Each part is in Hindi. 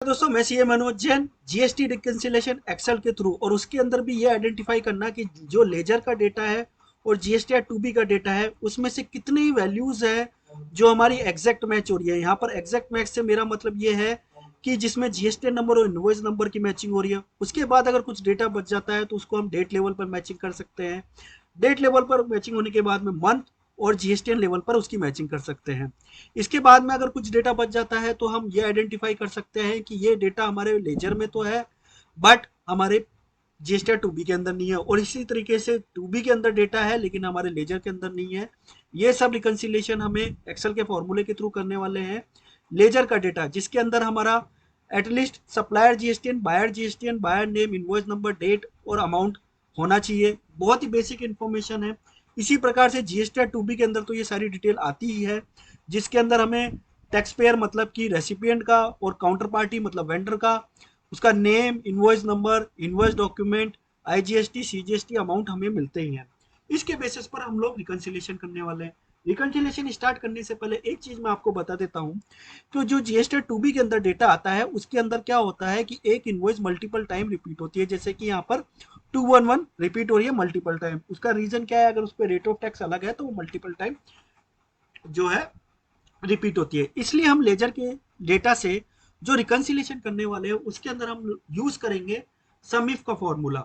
दोस्तों मैं CA Manoj Jain, GST reconciliation Excel के थ्रू, और उसके अंदर भी ये आइडेंटिफाई करना कि जो लेजर का डेटा है और जीएसटी टू बी का डेटा है उसमें से कितनी वैल्यूज है जो हमारी एग्जैक्ट मैच हो रही है। यहाँ पर एग्जैक्ट मैच से मेरा मतलब ये है कि जिसमें जीएसटी नंबर और इनवॉइस नंबर की मैचिंग हो रही है। उसके बाद अगर कुछ डेटा बच जाता है तो उसको हम डेट लेवल पर मैचिंग कर सकते हैं। डेट लेवल पर मैचिंग होने के बाद में मंथ और जीएसटीएन लेवल पर उसकी मैचिंग कर सकते हैं। इसके बाद में अगर कुछ डेटा बच जाता है तो हम ये आइडेंटिफाई कर सकते हैं कि ये डेटा हमारे लेजर में तो है बट हमारे जीएसटी टू बी के अंदर नहीं है, और इसी तरीके से टू बी के अंदर डेटा है लेकिन हमारे लेजर के अंदर नहीं है। ये सब रिकंसिलिएशन हमें एक्सेल के फॉर्मूले के थ्रू करने वाले हैं। लेजर का डेटा जिसके अंदर हमारा at least supplier GSTN, buyer name, invoice number, date और अमाउंट होना चाहिए। बहुत ही बेसिक इन्फॉर्मेशन है। इसी प्रकार से जीएसटी टू बी के अंदर तो ये सारी डिटेल आती ही है, जिसके अंदर हमें टैक्स पेयर मतलब कि रेसिपिएंट का और काउंटर पार्टी मतलब वेंडर का, उसका name, invoice number, invoice document, IGST, CGST amount हमें मिलते ही हैं। इसके बेसिस पर हम लोग रिकंसिलिएशन करने वाले हैं। रिकंसिलिएशन स्टार्ट करने से पहले एक चीज मैं आपको बता देता हूं, तो जो जीएसटी टू बी के अंदर डेटा आता है उसके अंदर क्या होता है कि एक इनवॉइस मल्टीपल टाइम रिपीट होती है। जैसे कि यहाँ पर 211 रिपीट हो रही है मल्टीपल टाइम। उसका रीजन क्या है? अगर उस पर रेट ऑफ टैक्स अलग है तो वो मल्टीपल टाइम जो है रिपीट होती है। इसलिए हम लेजर के डेटा से जो रिकंसिलिएशन करने वाले हैं उसके अंदर हम यूज करेंगे सम इफ का फॉर्मूला।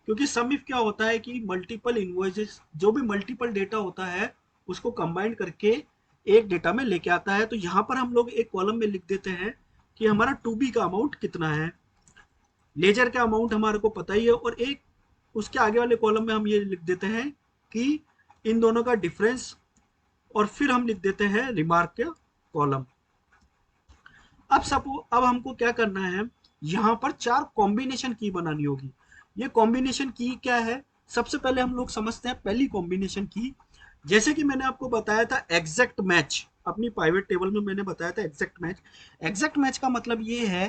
क्योंकि सम इफ क्या होता है कि मल्टीपल इनवॉइसेस, जो भी मल्टीपल डेटा होता है उसको कंबाइन करके एक डेटा में लेके आता है। तो यहाँ पर हम लोग एक कॉलम में लिख देते हैं कि हमारा टू बी का अमाउंट कितना है, लेजर का अमाउंट हमारे को पता ही है, और एक उसके आगे वाले कॉलम में हम ये लिख देते हैं कि इन दोनों का डिफरेंस, और फिर हम लिख देते हैं रिमार्क का कॉलम। अब हमको क्या करना है, यहाँ पर चार कॉम्बिनेशन की बनानी होगी। ये कॉम्बिनेशन की क्या है? सबसे पहले हम लोग समझते हैं पहली कॉम्बिनेशन की। जैसे कि मैंने आपको बताया था एग्जैक्ट मैच, अपनी प्राइवेट टेबल में मैंने बताया था एग्जैक्ट मैच। एग्जैक्ट मैच का मतलब ये है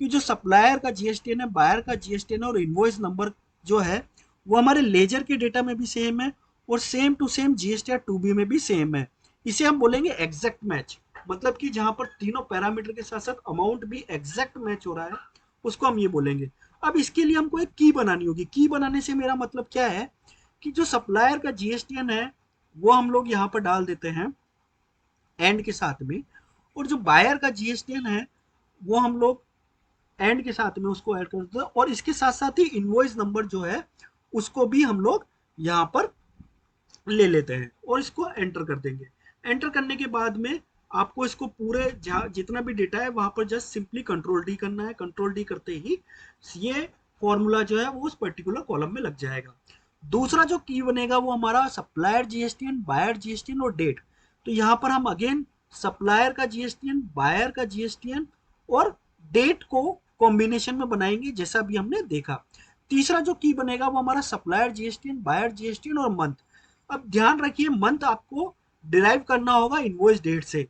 कि जो सप्लायर का जीएसटीएन है, बायर का जीएसटीएन है और इनवॉइस नंबर जो है वो हमारे लेजर के डेटा में भी सेम है और same to same GST two B में भी सेम है। इसे हम बोलेंगे एग्जैक्ट मैच। मतलब कि जहां पर तीनों पैरामीटर के साथ साथ अमाउंट भी एग्जैक्ट मैच हो रहा है उसको हम ये बोलेंगे। अब इसके लिए हमको एक की बनानी होगी। की बनाने से मेरा मतलब क्या है कि जो सप्लायर का जीएसटीएन है वो हम लोग यहाँ पर डाल देते हैं एंड के साथ में, और जो बायर का जीएसटीएन है वो हम लोग एंड के साथ में उसको ऐड कर देते हैं, और इसके साथ साथ ही इनवॉइस नंबर जो है उसको भी हम लोग यहाँ पर ले लेते हैं और इसको एंटर कर देंगे। एंटर करने के बाद में आपको इसको पूरे जितना भी डेटा है वहां पर जस्ट सिंपली कंट्रोल डी करना है। कंट्रोल डी करते ही ये फॉर्मूला जो है वो उस पर्टिकुलर कॉलम में लग जाएगा। दूसरा जो की बनेगा वो हमारा सप्लायर जीएसटीएन, बायर जीएसटीएन और डेट। तो यहाँ पर हम अगेन सप्लायर का जीएसटीएन, बायर का जीएसटीएन और डेट को कॉम्बिनेशन में बनाएंगे जैसा भी हमने देखा। तीसरा जो की बनेगा वो हमारा सप्लायर जीएसटीएन, बायर जीएसटीएन और मंथ। अब ध्यान रखिए मंथ आपको डिराइव करना होगा इनवॉइस डेट से।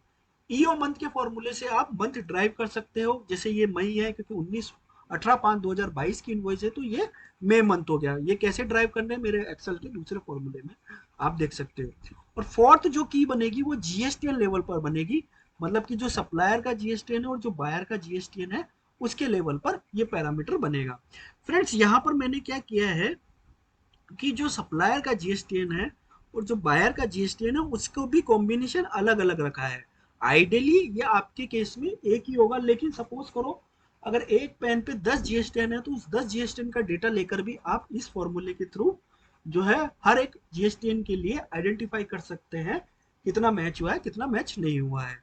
ईओ मंथ के फॉर्मूले से आप मंथ ड्राइव कर सकते हो। जैसे ये मई है क्योंकि 18/5/2022 की इनवॉइस है तो ये मई मंथ हो गया। ये कैसे ड्राइव करना है मेरे एक्सेल के दूसरे फॉर्मूले में आप देख सकते हो। और फोर्थ जो की बनेगी वो जीएसटीएन लेवल पर बनेगी। मतलब कि जो सप्लायर का जीएसटीएन है और जो बायर का जीएसटीएन है उसके लेवल पर ये पैरामीटर बनेगा। फ्रेंड्स यहाँ पर मैंने क्या किया है कि जो सप्लायर का जीएसटीएन है और जो बायर का जीएसटीएन है उसको भी कॉम्बिनेशन अलग अलग रखा है। आइडियली ये आपके केस में एक ही होगा, लेकिन सपोज करो अगर एक पेन पे 10 जीएसटीएन है तो उस 10 जीएसटीएन का डेटा लेकर भी आप इस फॉर्मूले के थ्रू जो है हर एक जीएसटीएन के लिए आइडेंटिफाई कर सकते हैं कितना मैच हुआ है कितना मैच नहीं हुआ है।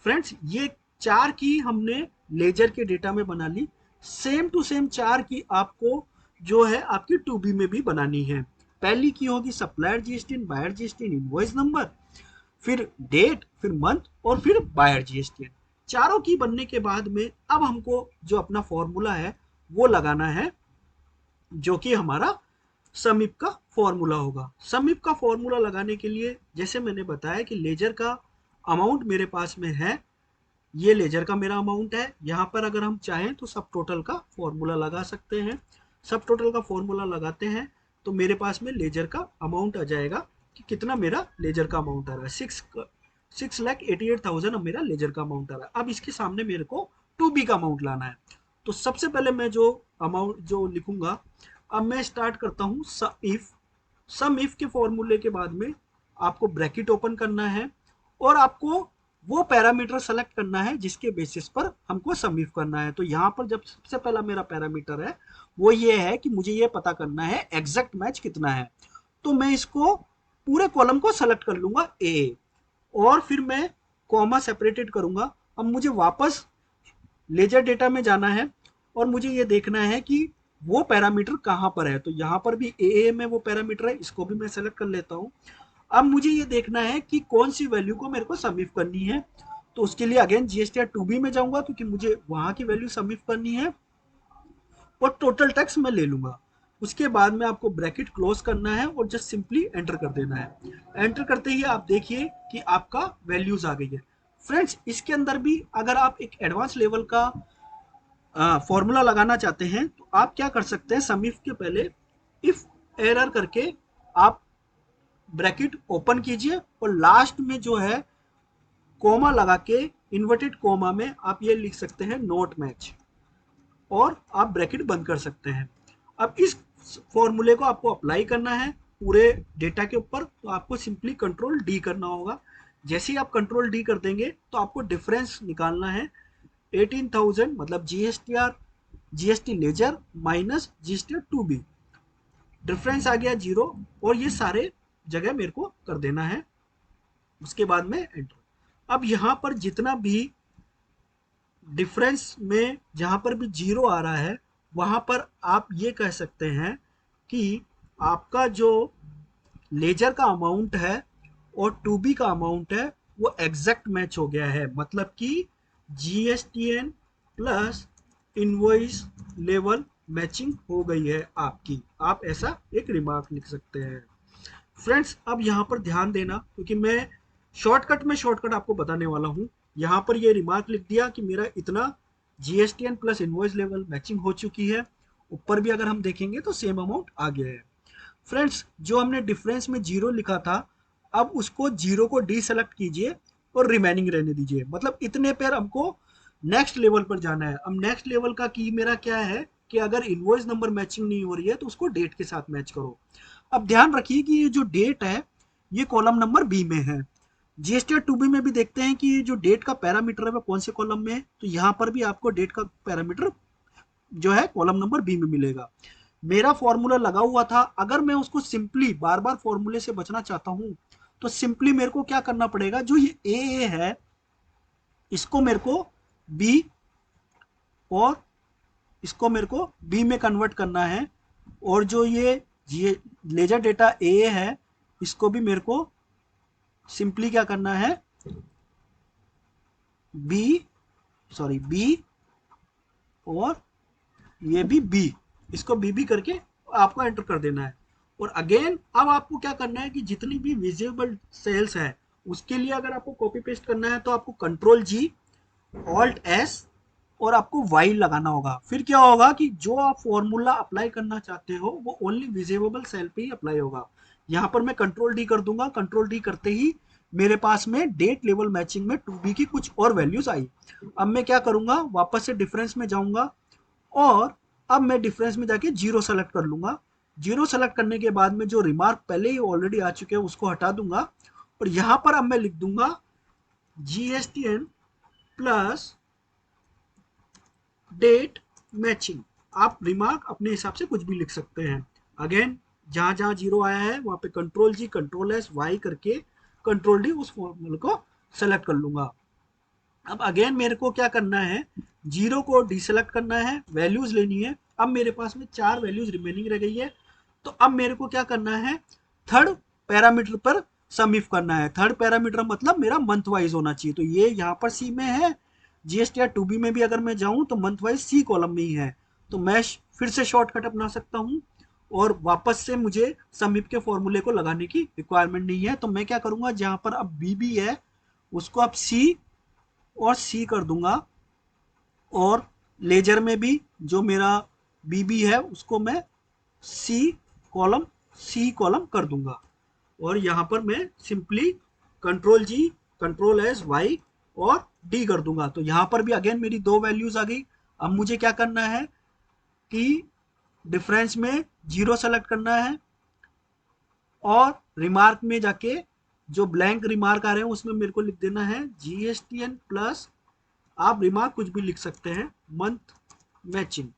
फ्रेंड्स ये चार की हमने लेजर के डेटा में बना ली। सेम टू सेम चार की आपको जो है आपकी टू बी में भी बनानी है। पहली की होगी supplier GSTN, buyer GSTN, invoice number, फिर डेट, फिर मंथ और फिर बायर जीएसटीएन। चारों की बनने के बाद में अब हमको जो अपना फॉर्मूला है वो लगाना है जो कि हमारा समीप का फॉर्मूला होगा। समीप का फॉर्मूला लगाने के लिए जैसे मैंने बताया कि लेजर का अमाउंट मेरे पास में है, ये लेजर का मेरा अमाउंट है। यहाँ पर अगर हम चाहें तो सब टोटल का फॉर्मूला लगा सकते हैं। सब टोटल का फॉर्मूला लगाते हैं तो मेरे पास में लेजर का अमाउंट आ जाएगा कि कितना मेरा लेजर का अमाउंट आ रहा है। 6,88,000 अब मेरा लेजर का अमाउंट आ रहा है। अब इसके सामने मेरे को टू बी का अमाउंट लाना है। तो सबसे पहले मैं जो अमाउंट जो लिखूंगा, अब मैं स्टार्ट करता हूँ सम इफ के फॉर्मूले के बाद में आपको ब्रैकेट ओपन करना है और आपको वो पैरामीटर सेलेक्ट करना है जिसके बेसिस पर हमको सम इफ करना है। तो यहाँ पर जब सबसे पहला मेरा पैरामीटर है वो ये है कि मुझे ये पता करना है एग्जैक्ट मैच कितना है। तो मैं इसको पूरे कॉलम को सेलेक्ट कर लूंगा ए, और फिर मैं कॉमा सेपरेटेड करूंगा। अब मुझे वापस लेजर डेटा में जाना है और मुझे ये देखना है कि वो पैरामीटर कहाँ पर है। तो यहाँ पर भी ए में वो पैरामीटर है, इसको भी मैं सेलेक्ट कर लेता हूँ। अब मुझे ये देखना है कि कौन सी वैल्यू को मेरे को सम इफ करनी है। तो उसके लिए अगेन जीएसटीआर 2B में जाऊंगा क्योंकि मुझे वहां की वैल्यू सम इफ करनी है, और टोटल टैक्स मैं ले लूंगा। उसके बाद में आपको ब्रैकेट क्लोज करना है और जस्ट सिंपली एंटर कर देना है। एंटर करते ही आप देखिए कि आपका वैल्यूज आ गई है। फ्रेंड्स, इसके अंदर भी अगर आप एक एडवांस लेवल का फॉर्मूला लगाना चाहते हैं तो आप क्या कर सकते हैं, सम इफ के पहले इफ एरर करके आप ब्रैकेट ओपन कीजिए और लास्ट में जो है कोमा लगा के इन्वर्टेड कोमा में आप ये लिख सकते हैं नोट मैच, और आप ब्रैकेट बंद कर सकते हैं। अब इस फॉर्मूले को आपको अप्लाई करना है पूरे डेटा के ऊपर, तो आपको सिंपली कंट्रोल डी करना होगा। जैसे ही आप कंट्रोल डी कर देंगे तो आपको डिफरेंस निकालना है 18,000 मतलब GST ledger minus GSTR 2B, difference आ गया 0, और ये सारे जगह मेरे को कर देना है। उसके बाद में एंटर। अब यहाँ पर जितना भी डिफरेंस में जहां पर भी 0 आ रहा है वहां पर आप ये कह सकते हैं कि आपका जो लेजर का अमाउंट है और 2B का अमाउंट है वो एग्जैक्ट मैच हो गया है, मतलब कि GSTN plus invoice level matching हो गई है आपकी। आप ऐसा एक रिमार्क लिख सकते हैं। फ्रेंड्स, अब यहाँ पर ध्यान देना क्योंकि मैं शॉर्टकट आपको बताने वाला हूँ। यहाँ पर ये रिमार्क लिख दिया कि मेरा इतना GSTN plus invoice level matching हो चुकी है। ऊपर भी अगर हम देखेंगे तो सेम अमाउंट आ गया है। फ्रेंड्स, जो हमने डिफरेंस में 0 लिखा था, अब उसको 0 को डी सेलेक्ट कीजिए और रिमेनिंग रहने दीजिए, मतलब इतने पर हमको नेक्स्ट लेवल पर जाना है। अब नेक्स्ट लेवल का की मेरा क्या है कि अगर इनवॉइस नंबर मैचिंग नहीं हो रही है तो उसको डेट के साथ मैच करो। अब ध्यान रखिए कि ये जो डेट है ये कॉलम नंबर बी में है। जीएसटीआर 2B में भी देखते हैं कि ये जो डेट का पैरामीटर है वो कौन से कॉलम में है, तो यहाँ पर भी आपको डेट का पैरामीटर जो है कॉलम नंबर बी में मिलेगा। मेरा फॉर्मूला लगा हुआ था, अगर मैं उसको सिंपली बार बार फॉर्मूले से बचना चाहता हूं तो सिंपली मेरे को क्या करना पड़ेगा, जो ये ए है इसको मेरे को बी और इसको मेरे को बी में कन्वर्ट करना है, और जो ये लेजर डेटा ए है इसको भी मेरे को सिंपली क्या करना है, बी और ये भी बी, इसको बी करके आपको एंटर कर देना है। और अगेन अब आपको क्या करना है कि जितनी भी विजिबल सेल्स है उसके लिए अगर आपको कॉपी पेस्ट करना है तो आपको कंट्रोल जी ऑल्ट एस और आपको वाई लगाना होगा। फिर क्या होगा कि जो आप फॉर्मूला अप्लाई करना चाहते हो वो ओनली विजिबल सेल पे ही अप्लाई होगा। यहाँ पर मैं कंट्रोल डी कर दूंगा। कंट्रोल डी करते ही मेरे पास में डेट लेवल मैचिंग में 2B की कुछ और वैल्यूज आई। अब मैं क्या करूंगा, वापस से डिफरेंस में जाऊंगा और अब मैं डिफरेंस में जाके 0 सेलेक्ट कर लूंगा। 0 सेलेक्ट करने के बाद में जो रिमार्क पहले ही ऑलरेडी आ चुके हैं उसको हटा दूंगा, और यहां पर अब मैं लिख दूंगा जीएसटीएन प्लस डेट मैचिंग। आप रिमार्क अपने हिसाब से कुछ भी लिख सकते हैं। अगेन जहां जहां 0 आया है वहां पे कंट्रोल जी कंट्रोल एस वाई करके कंट्रोल डी उस फॉर्मूले को सेलेक्ट कर लूंगा। अब अगेन मेरे को क्या करना है, 0 को डिसेलेक्ट करना है, वैल्यूज लेनी है। अब मेरे पास में 4 वैल्यूज रिमेनिंग रह गई है, तो अब मेरे को क्या करना है, थर्ड पैरामीटर पर सम इफ करना है। थर्ड पैरामीटर मतलब मेरा मंथ वाइज होना चाहिए, तो ये यहाँ पर सी में है। जीएसटीआर 2B में भी अगर मैं जाऊं तो मंथ वाइज सी कॉलम में ही है, तो मैं फिर से शॉर्टकट अपना सकता हूं और वापस से मुझे सम इफ के फॉर्मूले को लगाने की रिक्वायरमेंट नहीं है। तो मैं क्या करूंगा, जहां पर अब बीबी है उसको अब सी और सी कर दूंगा, और लेजर में भी जो मेरा बीबी है उसको मैं सी कॉलम कर दूंगा। और यहाँ पर मैं सिंपली कंट्रोल जी कंट्रोल एस वाई और डी कर दूंगा। तो यहाँ पर भी अगेन मेरी दो वैल्यूज आ गई। अब मुझे क्या करना है कि डिफरेंस में जीरो सेलेक्ट करना है और रिमार्क में जाके जो ब्लैंक रिमार्क आ रहे हैं उसमें मेरे को लिख देना है जीएसटीएन प्लस, आप रिमार्क कुछ भी लिख सकते हैं, मंथ मैचिंग।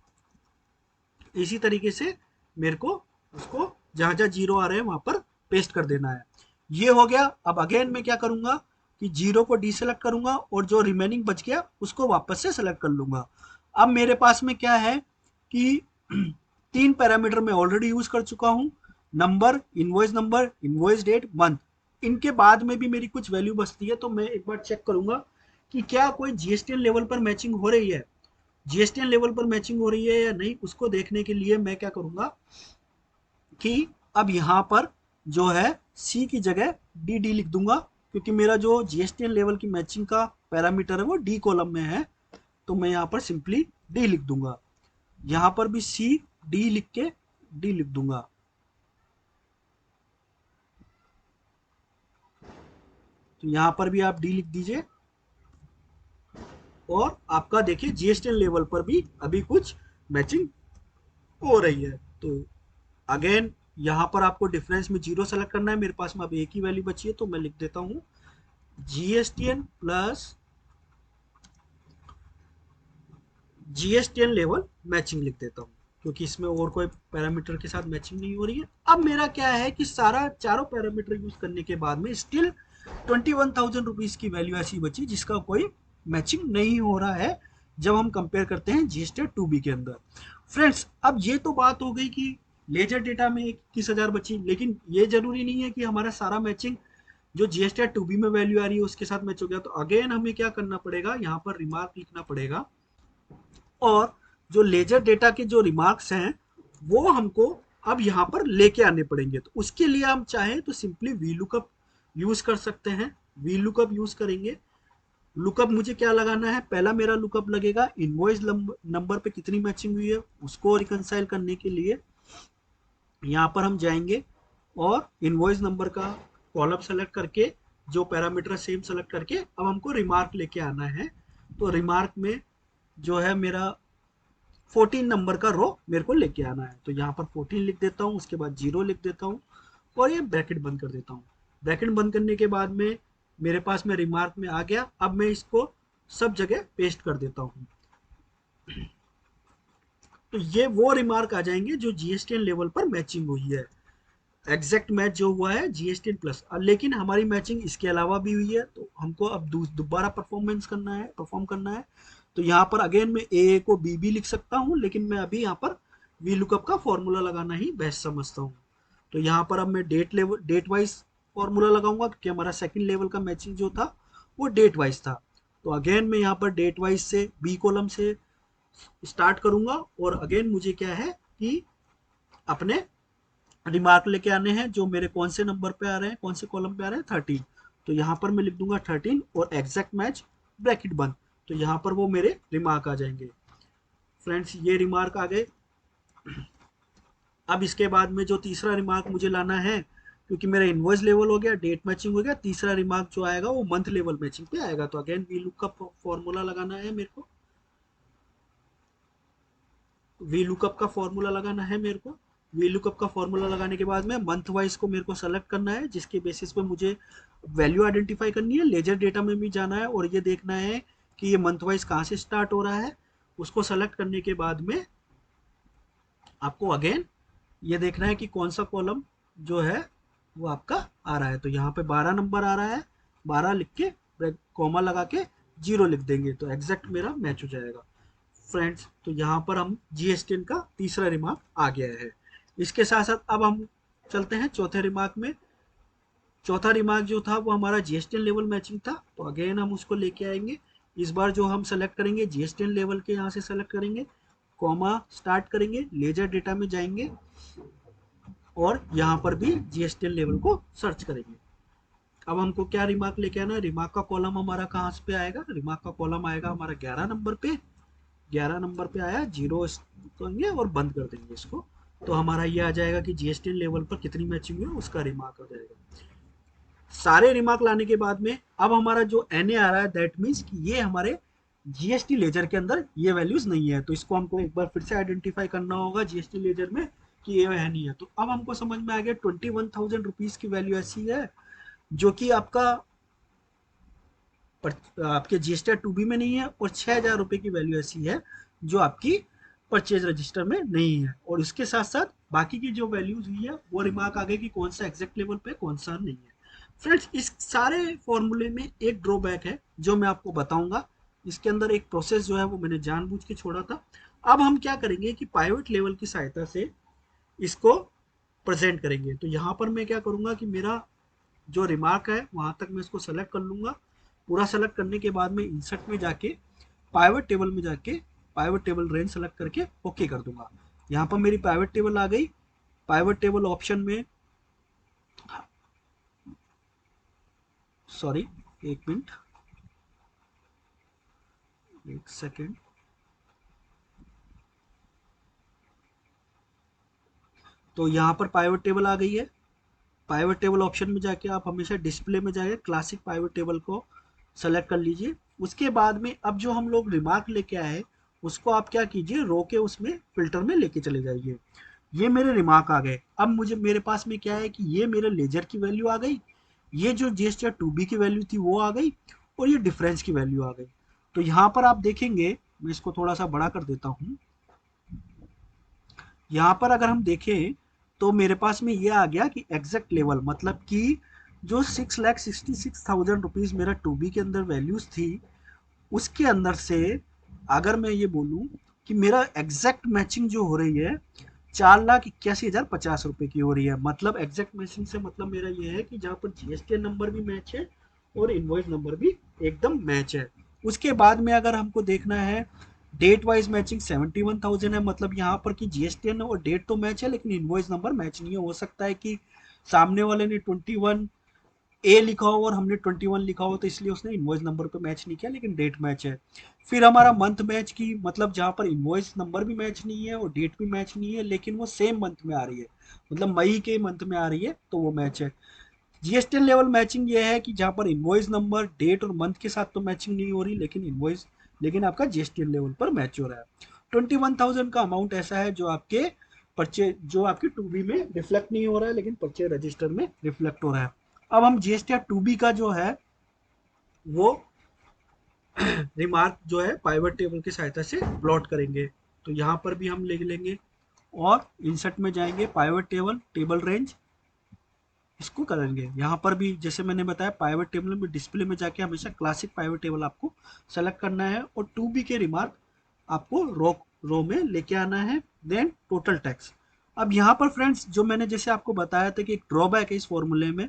इसी तरीके से मेरे को उसको जहां जहां जीरो आ रहे हैं वहां पर पेस्ट कर देना है। ये हो गया। अब अगेन मैं क्या करूंगा कि जीरो को डीसेलेक्ट करूंगा और जो रिमेनिंग बच गया उसको वापस से सेलेक्ट कर लूंगा। अब मेरे पास में क्या है कि तीन पैरामीटर मैं ऑलरेडी यूज कर चुका हूं, नंबर, इनवॉइस डेट, मंथ। इनके बाद में भी मेरी कुछ वैल्यू बचती है, तो मैं एक बार चेक करूंगा कि क्या कोई जीएसटीएन लेवल पर मैचिंग हो रही है। जीएसटीएन लेवल पर मैचिंग हो रही है या नहीं, उसको देखने के लिए मैं क्या करूंगा कि अब यहाँ पर जो है सी की जगह डी डी लिख दूंगा, क्योंकि मेरा जो जीएसटीएन लेवल की मैचिंग का पैरामीटर है वो डी कॉलम में है। तो मैं यहाँ पर सिंपली डी लिख दूंगा। यहाँ पर भी सी डी लिख के डी लिख दूंगा। तो यहाँ पर भी आप डी लिख दीजिए और आपका देखिए जीएसटीएन लेवल पर भी अभी कुछ मैचिंग हो रही है। तो अगेन यहाँ पर आपको डिफरेंस में जीरो सेलेक्ट करना है। मेरे पास में अब एक ही वैल्यू बची है, तो मैं लिख देता हूँ GSTN plus GSTN level matching लिख देता हूँ, क्योंकि इसमें और कोई पैरामीटर के साथ मैचिंग नहीं हो रही है। अब मेरा क्या है कि सारा चारों पैरामीटर यूज करने के बाद में स्टिल 21,000 रुपीज की वैल्यू ऐसी बची जिसका कोई मैचिंग नहीं हो रहा है जब हम कंपेयर करते हैं जीएसटी 2B के अंदर। फ्रेंड्स, अब ये तो बात हो गई कि लेजर डेटा में 21,000 बची, लेकिन ये जरूरी नहीं है कि हमारा सारा मैचिंग जो जीएसटी 2B में वैल्यू आ रही है उसके साथ मैच हो गया। तो अगेन हमें क्या करना पड़ेगा, यहाँ पर रिमार्क लिखना पड़ेगा और जो लेजर डेटा के जो रिमार्क्स हैं वो हमको अब यहाँ पर लेके आने पड़ेंगे। तो उसके लिए हम चाहें तो सिंपली वी लुकअप यूज कर सकते हैं। वी लुकअप यूज करेंगे। लुकअप मुझे क्या लगाना है, पहला मेरा लुकअप लगेगा इनवॉइस नंबर पे कितनी मैचिंग हुई है उसको रिकंसाइल करने के लिए। यहाँ पर हम जाएंगे और इनवॉइस नंबर का कॉलम सेलेक्ट करके जो पैरामीटर सेम सेलेक्ट करके अब हमको रिमार्क लेके आना है। तो रिमार्क में जो है मेरा 14 नंबर का रो मेरे को लेके आना है। तो यहाँ पर 14 लिख देता हूँ, उसके बाद 0 लिख देता हूँ और ये ब्रैकेट बंद कर देता हूँ। ब्रैकेट बंद करने के बाद में मेरे पास में रिमार्क में आ गया। अब मैं इसको सब जगह पेस्ट कर देता हूँ। तो ये वो रिमार्क आ जाएंगे जो जीएसटीएन लेवल पर मैचिंग हुई है। एग्जैक्ट मैच जो हुआ है जीएसटीएन प्लस। लेकिन हमारी मैचिंग इसके अलावा भी हुई है, तो हमको अब दोबारा परफॉर्म करना है। तो यहाँ पर अगेन मैं ए को बी भी लिख सकता हूँ, लेकिन मैं अभी यहाँ पर वी लुकअप का फॉर्मूला लगाना ही बेस्ट समझता हूँ। तो यहाँ पर अब मैं डेट वाइज फॉर्मूला लगाऊंगा, क्योंकि हमारा सेकंड लेवल का मैचिंग जो था वो डेट वाइज था। तो अगेन मैं यहाँ पर डेट वाइज से बी कॉलम से स्टार्ट करूंगा और अगेन मुझे क्या है कि अपने रिमार्क लेके आने हैं जो मेरे कौन से नंबर पे आ रहे हैं, कौन से कॉलम पे आ रहे हैं, 13। तो यहाँ पर मैं लिख दूंगा 13 और एग्जैक्ट मैच ब्रैकेट बंद। तो यहाँ पर वो मेरे रिमार्क आ जाएंगे। फ्रेंड्स, ये रिमार्क आ गए। अब इसके बाद में जो तीसरा रिमार्क मुझे लाना है, क्योंकि मेरा इनवॉइस लेवल हो गया, डेट मैचिंग हो गया, तीसरा रिमार्क जो आएगा वो मंथ लेवल मैचिंग पे आएगा। तो अगेन वी लुकअप का फॉर्मूला लगाना है मेरे को। वी लुकअप का फॉर्मूला लगाना है मेरे को। वी लुकअप का फॉर्मूला लगाने के बाद में मंथ वाइज को मेरे को सेलेक्ट करना है, जिसके बेसिस पे मुझे वैल्यू आइडेंटिफाई करनी है। लेजर डेटा में भी जाना है और ये देखना है कि ये मंथ वाइज कहाँ से स्टार्ट हो रहा है। उसको सेलेक्ट करने के बाद में आपको अगेन ये देखना है कि कौन सा कॉलम जो है वो आपका आ रहा है। तो यहाँ पे 12 नंबर आ रहा है, 12 लिख के कॉमा लगा के 0 लिख देंगे तो एग्जैक्ट मेरा मैच हो जाएगा। फ्रेंड्स, तो यहाँ पर हम जीएसटीएन का तीसरा रिमार्क आ गया है। इसके साथ साथ अब हम चलते हैं चौथे रिमार्क में। चौथा रिमार्क जो था वो हमारा जीएसटीएन लेवल मैचिंग था, तो अगेन हम उसको लेके आएंगे। इस बार जो हम सेलेक्ट करेंगे जीएसटीएन लेवल के यहाँ से सेलेक्ट करेंगे, कॉमा स्टार्ट करेंगे, लेजर डेटा में जाएंगे और यहाँ पर भी जीएसटीएन लेवल को सर्च करेंगे। अब हमको क्या रिमार्क लेके आना है, रिमार्क का कॉलम हमारा कहाँ पे आएगा, रिमार्क का कॉलम आएगा हमारा 11 नंबर पे। 11 नंबर पे आया, 0 करेंगे और बंद कर देंगे इसको। तो हमारा ये आ जाएगा कि जीएसटीएन लेवल पर कितनी मैचिंग है उसका रिमार्क आ जाएगा। सारे रिमार्क लाने के बाद में अब हमारा जो एनए आ रहा है, दैट मीन्स कि ये हमारे जीएसटी लेजर के अंदर ये वैल्यूज नहीं है, तो इसको हमको एक बार फिर से आइडेंटिफाई करना होगा जीएसटी लेजर में कि ये है नहीं है। तो अब हमको समझ में आ गया 21,000 रुपीज की वैल्यू ऐसी है जो कि आपके जीएसटी टू बी में नहीं है, और 6,000 रुपये की वैल्यू ऐसी है जो आपकी परचेज रजिस्टर में नहीं है। और इसके साथ साथ बाकी की जो वैल्यूज हुई है वो रिमार्क आ गई कि कौन सा एग्जैक्ट लेवल पे कौन सा नहीं है। फ्रेंड्स, इस सारे फॉर्मूले में एक ड्रॉबैक है जो मैं आपको बताऊंगा। इसके अंदर एक प्रोसेस जो है वो मैंने जानबूझ के छोड़ा था। अब हम क्या करेंगे कि पाइवट लेवल की सहायता से इसको प्रेजेंट करेंगे। तो यहाँ पर मैं क्या करूंगा कि मेरा जो रिमार्क है वहां तक मैं इसको सेलेक्ट कर लूंगा। पूरा सेलेक्ट करने के बाद में इंसर्ट में जाके पाइवट टेबल में जाके पाइवट टेबल रेंज सेलेक्ट करके ओके कर दूंगा। यहाँ पर मेरी पाइवट टेबल आ गई। पाइवट टेबल ऑप्शन में, सॉरी एक मिनट, एक सेकेंड। तो यहाँ पर पाइवट टेबल आ गई है। पाइवट टेबल ऑप्शन में जाके आप हमेशा डिस्प्ले में जाके क्लासिक पाइवट टेबल को सेलेक्ट कर लीजिए। उसके बाद में अब जो हम लोग रिमार्क लेके आए उसको आप क्या कीजिए, रो के उसमें फिल्टर में लेके चले जाइए। ये मेरे रिमार्क आ गए। अब मुझे मेरे पास में क्या है कि ये मेरे लेजर की वैल्यू आ गई, ये जो जीएसटी टू बी की वैल्यू थी वो आ गई, और ये डिफरेंस की वैल्यू आ गई। तो यहाँ पर आप देखेंगे, मैं इसको थोड़ा सा बड़ा कर देता हूँ। यहाँ पर अगर हम देखें तो मेरे पास में ये आ गया कि एग्जैक्ट लेवल, मतलब कि जो 6,66,000 रुपीज मेरा टू बी के अंदर वैल्यूज थी उसके अंदर से अगर मैं ये बोलूं कि मेरा एग्जैक्ट मैचिंग जो हो रही है 4,81,050 रुपए की हो रही है। मतलब एग्जैक्ट मैचिंग से मतलब मेरा ये है कि जहाँ पर जीएसटी नंबर भी मैच है और इनवॉइस नंबर भी एकदम मैच है। उसके बाद में अगर हमको देखना है डेट वाइज मैचिंग 71,000 है, मतलब यहाँ पर कि जीएसटी और डेट तो मैच है लेकिन इनवॉइस नंबर मैच नहीं है। हो सकता है कि सामने वाले ने 21 ए लिखा हो और हमने 21 लिखा हो, तो इसलिए उसने इनवॉइस नंबर पे मैच नहीं किया लेकिन डेट मैच है। फिर हमारा मंथ मैच की, मतलब जहाँ पर इनवॉइस नंबर भी मैच नहीं है और डेट भी मैच नहीं है लेकिन वो सेम मंथ में आ रही है, मतलब मई के मंथ में आ रही है, तो वो मैच है। जीएसटी लेवल मैचिंग ये है कि जहाँ पर इनवॉइस नंबर डेट और मंथ के साथ तो मैचिंग नहीं हो रही लेकिन आपका जीएसटी लेवल पर मैच हो रहा है। 21,000 का अमाउंट ऐसा है जो आपके टू बी में रिफ्लेक्ट नहीं हो रहा है लेकिन परचेज रजिस्टर में रिफ्लेक्ट हो रहा है। अब हम जीएसटी टू बी का जो है वो रिमार्क जो है पाइवट टेबल की सहायता से प्लॉट करेंगे। तो यहाँ पर भी हम ले लेंगे और इंसर्ट में जाएंगे, पाइवट टेबल, टेबल रेंज, इसको करेंगे। यहाँ पर भी जैसे मैंने बताया पाइवट टेबल में डिस्प्ले में जाके हमेशा क्लासिक पाइवट टेबल आपको सेलेक्ट करना है और टू बी के रिमार्क आपको रो में लेके आना है। Then total tax. अब यहाँ पर फ्रेंड्स जो मैंने जैसे आपको बताया था कि एक ड्रॉबैक है इस फॉर्मूले में,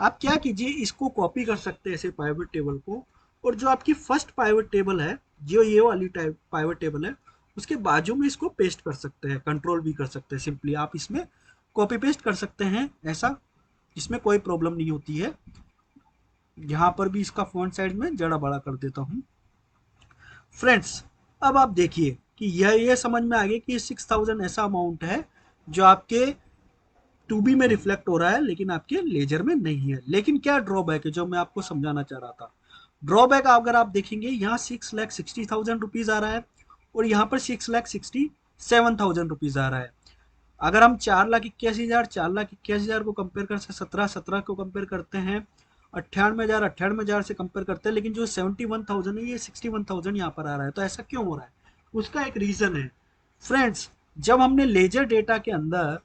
आप क्या कीजिए इसको कॉपी कर सकते हैं ऐसे पाइवट टेबल को, और जो आपकी फर्स्ट पाइवट टेबल है, जो ये वाली टाइप पाइवट टेबल है, उसके बाजू में इसको पेस्ट कर सकते हैं, कंट्रोल भी कर सकते हैं। सिंपली आप इसमें कॉपी पेस्ट कर सकते हैं, ऐसा इसमें कोई प्रॉब्लम नहीं होती है। यहाँ पर भी इसका फॉन्ट साइज में जरा बड़ा कर देता हूँ। फ्रेंड्स, अब आप देखिए कि यह समझ में आ गया कि 6,000 ऐसा अमाउंट है जो आपके टू बी में रिफ्लेक्ट हो रहा है लेकिन आपके लेजर में नहीं है। लेकिन क्या ड्रॉबैक है जो मैं आपको समझाना चाह रहा था। ड्रॉबैक अगर आप देखेंगे यहाँ 6,60,000 आ रहा है और यहाँ पर 6,67,000 आ रहा है। अगर हम 4,81,000 को कंपेयर कर 17,17 को कंपेयर करते हैं, 98,000 से कंपेयर करते हैं, लेकिन जो 71,000 है ये 61,000 यहाँ पर आ रहा है। तो ऐसा क्यों हो रहा है, उसका एक रीजन है। फ्रेंड्स, जब हमने लेजर डेटा के अंदर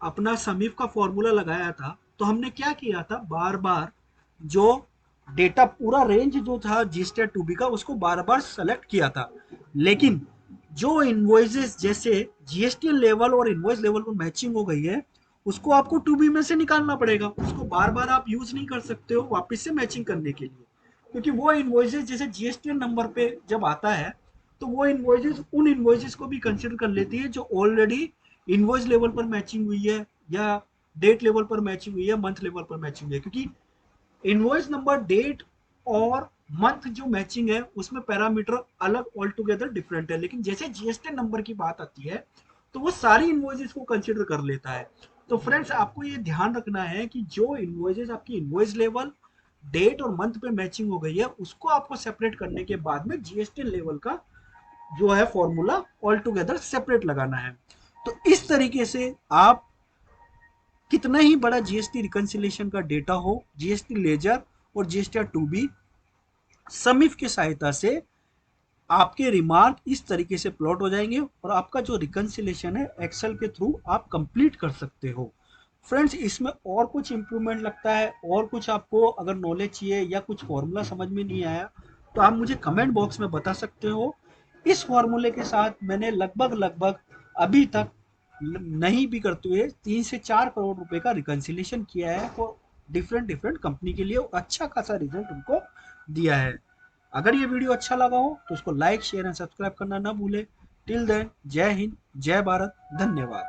अपना समीप का फॉर्मूला लगाया था तो हमने क्या किया था, बार बार जो डेटा पूरा रेंज जो था जीएसटी टू बी का उसको बार बार सेलेक्ट किया था, लेकिन जो इनवॉइसेस जैसे जीएसटी लेवल और इनवॉइस लेवल पर मैचिंग हो गई है उसको आपको टू बी में से निकालना पड़ेगा। उसको बार बार आप यूज नहीं कर सकते हो वापस से मैचिंग करने के लिए, क्योंकि वो इनवॉइसेस जैसे जीएसटी नंबर पे जब आता है तो वो इनवॉइसेस उन इनवॉइसेस को भी कंसिडर कर लेती है जो ऑलरेडी इनवॉइस लेवल पर मैचिंग हुई है या डेट लेवल पर मैचिंग हुई है, मंथ लेवल पर मैचिंग हुई है। क्योंकि इनवॉइस नंबर, डेट और मंथ जो मैचिंग है उसमें पैरामीटर अलग ऑल टुगेदर डिफरेंट है, लेकिन जैसे जीएसटी नंबर की बात आती है तो वो सारी इनवॉइसेस को कंसिडर कर लेता है। तो फ्रेंड्स आपको ये ध्यान रखना है कि जो इनवॉइसेस आपकी इनवॉइस लेवल डेट और मंथ पे मैचिंग हो गई है उसको आपको सेपरेट करने के बाद में जीएसटी लेवल का जो है फॉर्मूला ऑल टुगेदर सेपरेट लगाना है। तो इस तरीके से आप कितना ही बड़ा जीएसटी रिकंसिलेशन का डेटा हो, जीएसटी लेजर और जीएसटी टू बी समिफ की सहायता से आपके रिमार्क इस तरीके से प्लॉट हो जाएंगे और आपका जो रिकंसिलेशन है एक्सेल के थ्रू आप कंप्लीट कर सकते हो। फ्रेंड्स इसमें और कुछ इंप्रूवमेंट लगता है और कुछ आपको अगर नॉलेज चाहिए या कुछ फॉर्मूला समझ में नहीं आया तो आप मुझे कमेंट बॉक्स में बता सकते हो। इस फॉर्मूले के साथ मैंने लगभग लगभग अभी तक नहीं भी करते हुए 3 से 4 करोड़ रुपए का रिकंसिलेशन किया है और डिफरेंट डिफरेंट कंपनी के लिए अच्छा खासा रिजल्ट उनको दिया है। अगर ये वीडियो अच्छा लगा हो तो उसको लाइक शेयर एंड सब्सक्राइब करना ना भूले। टिल देन जय हिंद जय भारत, धन्यवाद।